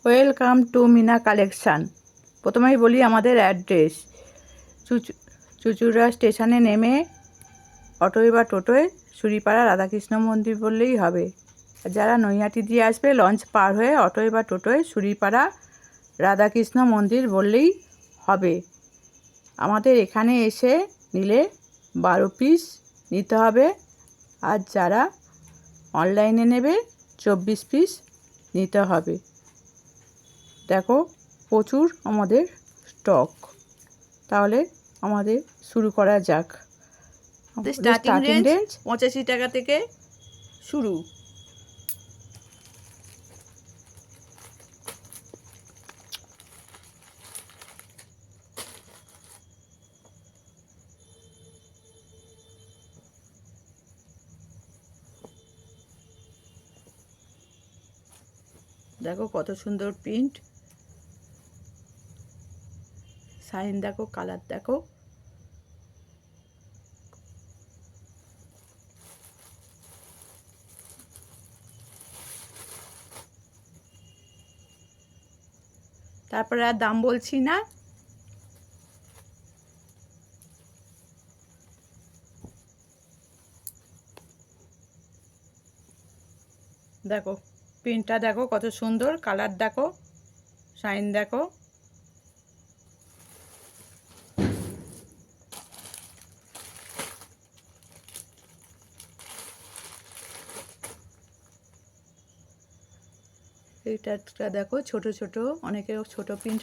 Welcome to Mina collection. প্রথমেই বলি আমাদের অ্যাড্রেস। চুচুড়া স্টেশনে নেমে অটোয় বা টোটোয় সুরিপাড়া রাধাকৃষ্ণ মন্দির বললেই হবে। যারা নৈহাটি দিয়ে আসবে লঞ্চ পার হয়ে অটোয় বা টোটোয় সুরিপাড়া রাধাকৃষ্ণ মন্দির বললেই হবে। আমাদের এখানে এসে নিলে 12 পিস নিতে হবে, আর যারা অনলাইনে নেবে 24 পিস নিতে হবে। দেখো প্রচুর আমাদের স্টক। তাহলে আমাদের শুরু করা যাক। স্টার্টিং রেঞ্জ 85 টাকা থেকে শুরু। দেখো কত সুন্দর প্রিন্ট, সাইন দেখো, কালার দেখো। তারপরে আর দাম বলছি না। দেখো প্রিন্টটা দেখো কত সুন্দর, কালার দেখো, শাইন দেখো। এইটা দেখো ছোট ছোট, অনেকে ছোট প্রিন্ট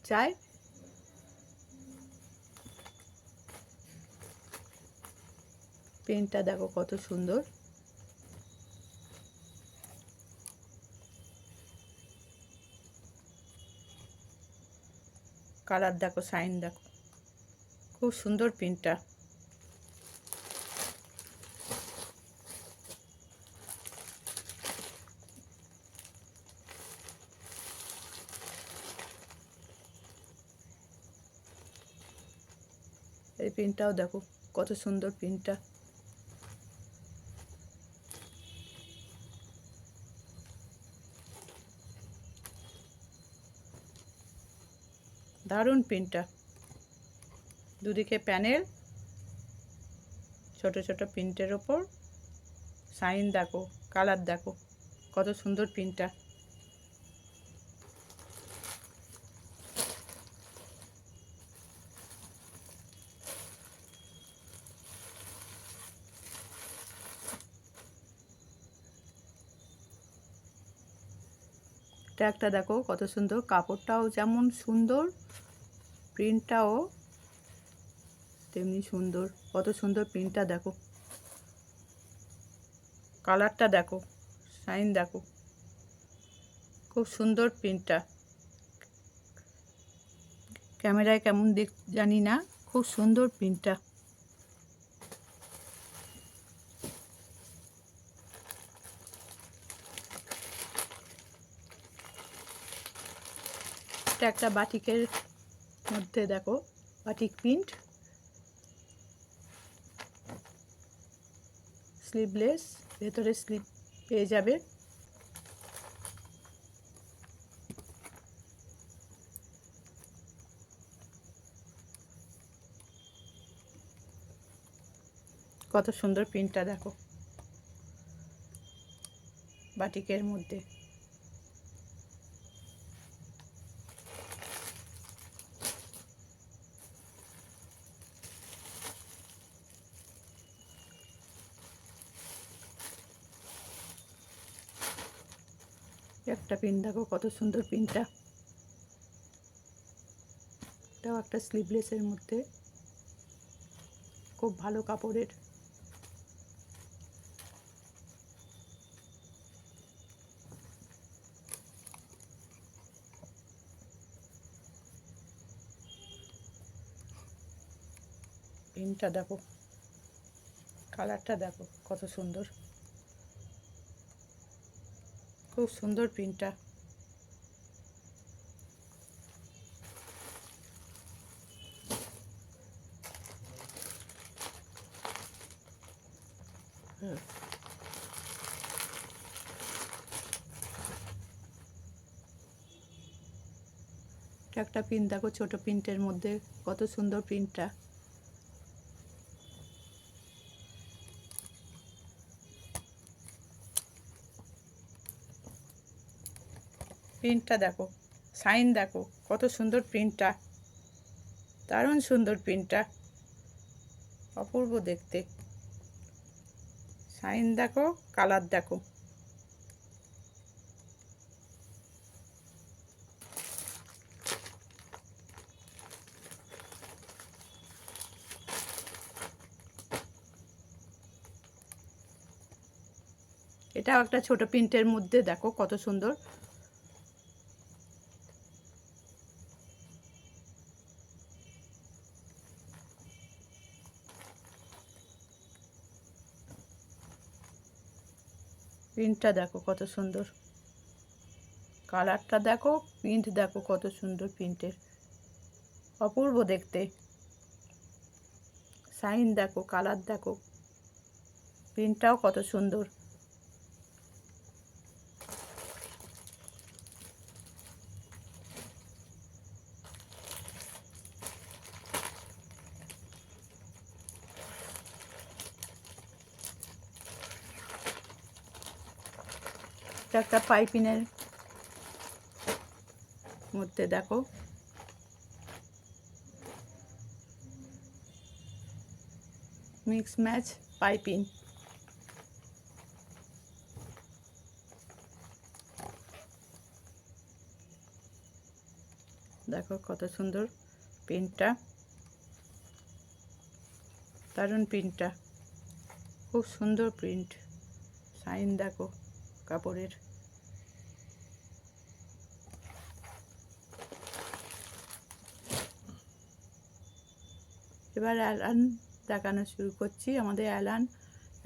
চায়। প্রিন্টটা দেখো কত সুন্দর। কালার দেখো, শাইন দেখো, খুব সুন্দর প্রিন্টটা। এই প্রিন্টটাও দেখো কত সুন্দর প্রিন্টটা। দারুণ প্রিন্টটা, দুদিকে প্যানেল, ছোট ছোট প্রিন্টের ওপর শাইন দেখো, কালার দেখো, কত সুন্দর প্রিন্টটা। ট্যাগটা দেখো কত সুন্দর, কাপড়টাও যেমন সুন্দর, প্রিন্টটাও তেমনি সুন্দর। কত সুন্দর প্রিন্টটা দেখো, কালারটা দেখো, শাইন দেখো, খুব সুন্দর প্রিন্টটা। ক্যামেরায় কেমন দেখ জানি না, খুব সুন্দর প্রিন্টটা। এটা একটা বাটিকের মধ্যে দেখো, বাটিক প্রিন্ট, স্লিভলেস, ভেতরে স্লিভ পেয়ে যাবে। কত সুন্দর প্রিন্টটা দেখো, বাটিকের মধ্যে। একটা প্রিন্ট দেখো কত সুন্দর প্রিন্টটা, এটাও একটা স্লিভলেসের মধ্যে, খুব ভালো কাপড়ের। প্রিন্টটা দেখো, কালারটা দেখো কত সুন্দর, খুব সুন্দর প্রিন্টটা। একটা প্রিন্ট দেখো, ছোট প্রিন্টের মধ্যে কত সুন্দর প্রিন্টটা। প্রিন্টটা দেখো, সাইন দেখো কত সুন্দর প্রিন্টটা, দারুণ সুন্দর প্রিন্টটা, অপূর্ব দেখতে। সাইন দেখো, কালার দেখো। এটাও একটা ছোট প্রিন্টের মধ্যে দেখো কত সুন্দর। প্রিন্টটা দেখো কত সুন্দর, কালারটা দেখো, প্রিন্ট দেখো কত সুন্দর প্রিন্টের, অপূর্ব দেখতে। সাইন দেখো, কালার দেখো, প্রিন্টটাও কত সুন্দর। এটা একটা পাইপিনের মধ্যে দেখো, মিক্স ম্যাচ পাইপিং। দেখো কত সুন্দর প্রিন্টটা, দারুণ প্রিন্টটা, খুব সুন্দর প্রিন্ট। সাইন দেখো কাপড়ের। এবার অ্যালান দেখানো শুরু করছি। আমাদের অ্যালান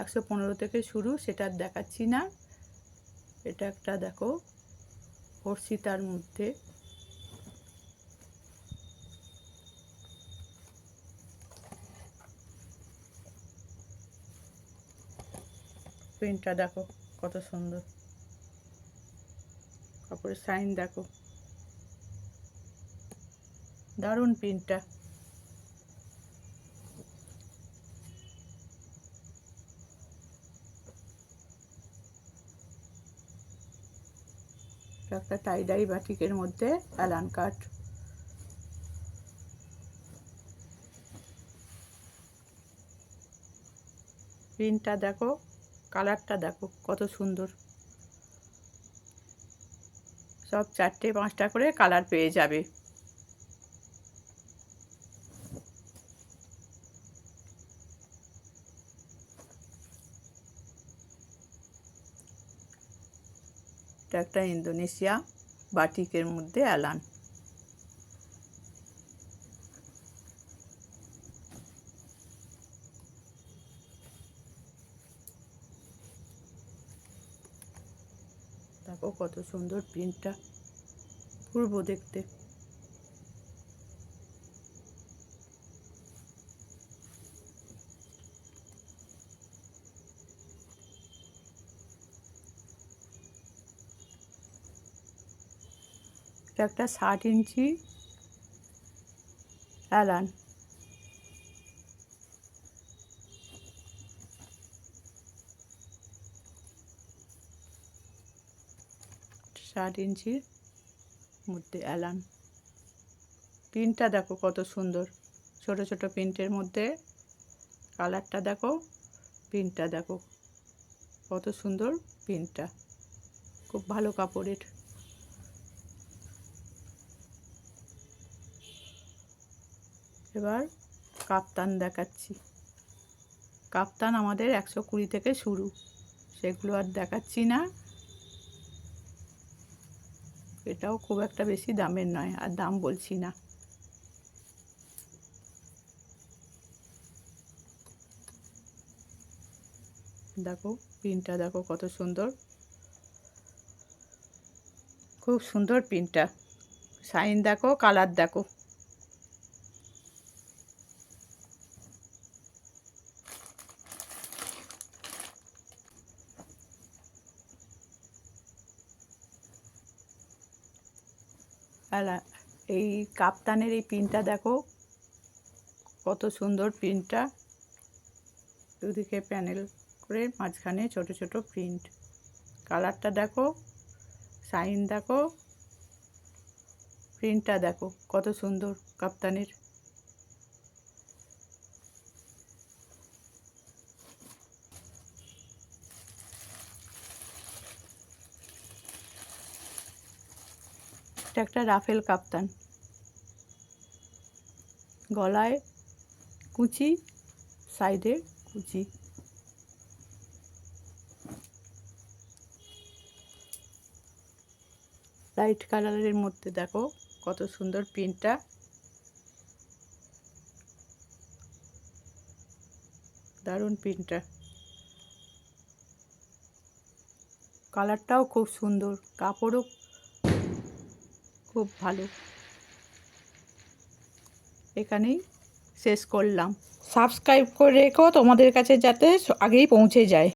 115 থেকে শুরু, সেটা দেখাচ্ছি না। এটা একটা দেখো হর্ষিতার মধ্যে, প্রিন্টটা দেখো কত সুন্দর, কাপড়ের সাইন দেখো, দারুণ প্রিন্টটা। একটা টাইডাই বাটিকের মধ্যে অ্যালান কাট। প্রিন্টটা দেখো, কালারটা দেখো কত সুন্দর। সব 4টে 5টা করে কালার পেয়ে যাবে। এটা একটা ইন্দোনেশিয়া বাটিকের মধ্যে অ্যালান। দেখো কত সুন্দর প্রিন্টটা, পূর্ব দেখতে। এটা একটা 60 ইঞ্চি অ্যালান। ষাট ইঞ্চির মধ্যে অ্যালান। প্রিন্টটা দেখো কত সুন্দর, ছোট ছোট প্রিন্টের মধ্যে। কালারটা দেখো, প্রিন্টটা দেখো কত সুন্দর প্রিন্টটা, খুব ভালো কাপড়ের। এবার কাপ্তান দেখাচ্ছি। কাপ্তান আমাদের 120 থেকে শুরু, সেগুলো আর দেখাচ্ছি না। এটাও খুব একটা বেশি দামের নয়, আর দাম বলছি না। দেখো প্রিন্টটা দেখো কত সুন্দর, খুব সুন্দর প্রিন্টটা। সাইন দেখো, কালার দেখো। এই কাপ্তানের এই প্রিন্টটা দেখো কত সুন্দর প্রিন্টটা, দুদিকে প্যানেল করে মাঝখানে ছোট ছোট প্রিন্ট। কালারটা দেখো, শাইন দেখো, প্রিন্টটা দেখো কত সুন্দর কাপ্তানের। এটা একটা রাফেল কাপ্তান, গলায় কুচি, সাইডে কুচি। লাইট কালারের মধ্যে দেখো কত সুন্দর প্রিন্টটা, দারুণ প্রিন্টটা। কালারটাও খুব সুন্দর, কাপড়ও খুব ভালো। এখানেই শেষ করলাম। সাবস্ক্রাইব করে রেখো তোমাদের কাছে যাতে আগেই পৌঁছে যায়।